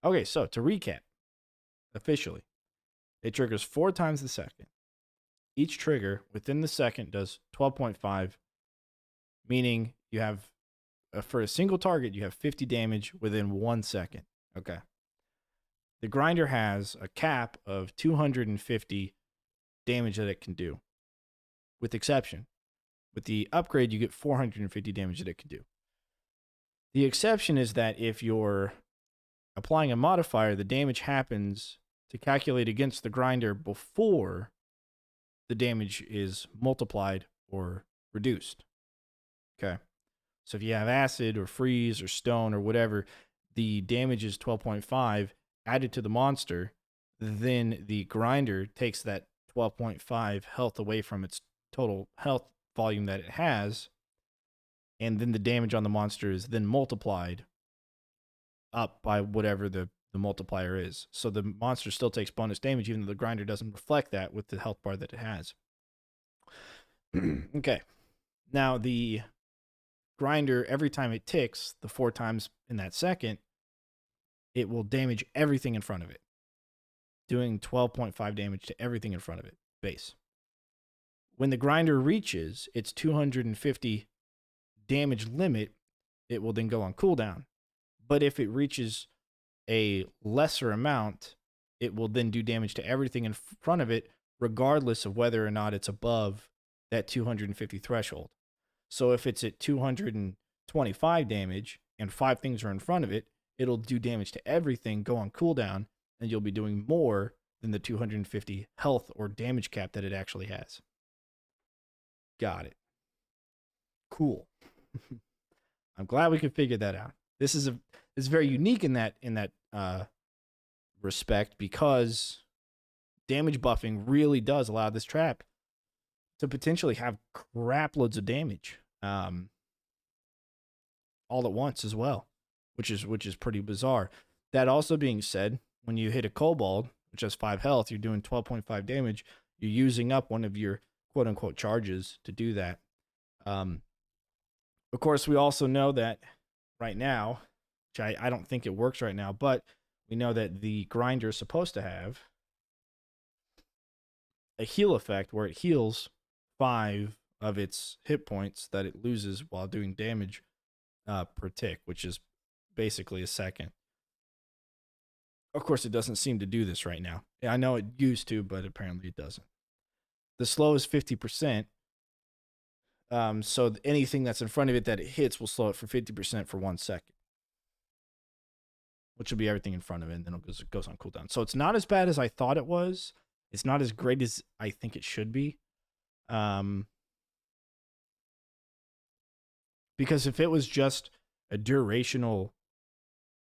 Okay, so to recap, officially, it triggers 4 times the second. Each trigger within the second does 12.5, meaning you have, for a single target, you have 50 damage within 1 second. Okay. The grinder has a cap of 250 damage that it can do, with exception. With the upgrade, you get 450 damage that it can do. The exception is that if you're applying a modifier, the damage happens to calculate against the grinder before the damage is multiplied or reduced. Okay. So if you have acid or freeze or stone or whatever, the damage is 12.5 added to the monster, then the grinder takes that 12.5 health away from its total health volume that it has, and then the damage on the monster is then multiplied up by whatever the multiplier is. So the monster still takes bonus damage, even though the grinder doesn't reflect that with the health bar that it has. Okay. Now, the grinder, every time it ticks, the 4 times in that second, it will damage everything in front of it, doing 12.5 damage to everything in front of it, base. When the grinder reaches its 250 damage limit, it will then go on cooldown. But if it reaches a lesser amount, it will then do damage to everything in front of it, regardless of whether or not it's above that 250 threshold. So if it's at 225 damage and 5 things are in front of it, it'll do damage to everything, go on cooldown, and you'll be doing more than the 250 health or damage cap that it actually has. Got it. Cool. I'm glad we could figure that out. This is very unique in that respect, because damage buffing really does allow this trap to potentially have crap loads of damage all at once as well, which is pretty bizarre. That also being said, when you hit a kobold, which has 5 health, you're doing 12.5 damage. You're using up one of your quote unquote charges to do that. Of course, we also know that right now, which I don't think it works right now, but we know that the grinder is supposed to have a heal effect where it heals 5 of its hit points that it loses while doing damage per tick, which is basically a second. Of course, it doesn't seem to do this right now. I know it used to, but apparently it doesn't. The slow is 50%. So anything that's in front of it that it hits will slow it for 50% for 1 second, which will be everything in front of it, and then it goes on cooldown. So it's not as bad as I thought it was. It's not as great as I think it should be. Because if it was just a durational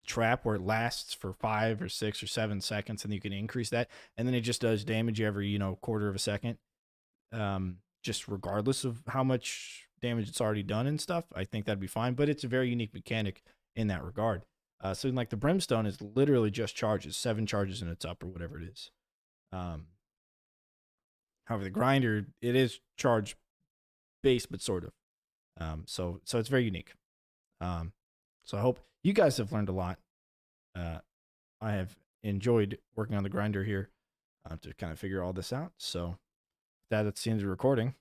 trap where it lasts for 5 or 6 or 7 seconds, and you can increase that, and then it just does damage every quarter of a second, just regardless of how much damage it's already done and stuff, I think that'd be fine. But it's a very unique mechanic in that regard. So like the brimstone is literally just charges, 7 charges and it's up, or whatever it is. However, the grinder, it is charge based, but sort of. So it's very unique. So I hope you guys have learned a lot. I have enjoyed working on the grinder here to kind of figure all this out. So that's the end of the recording.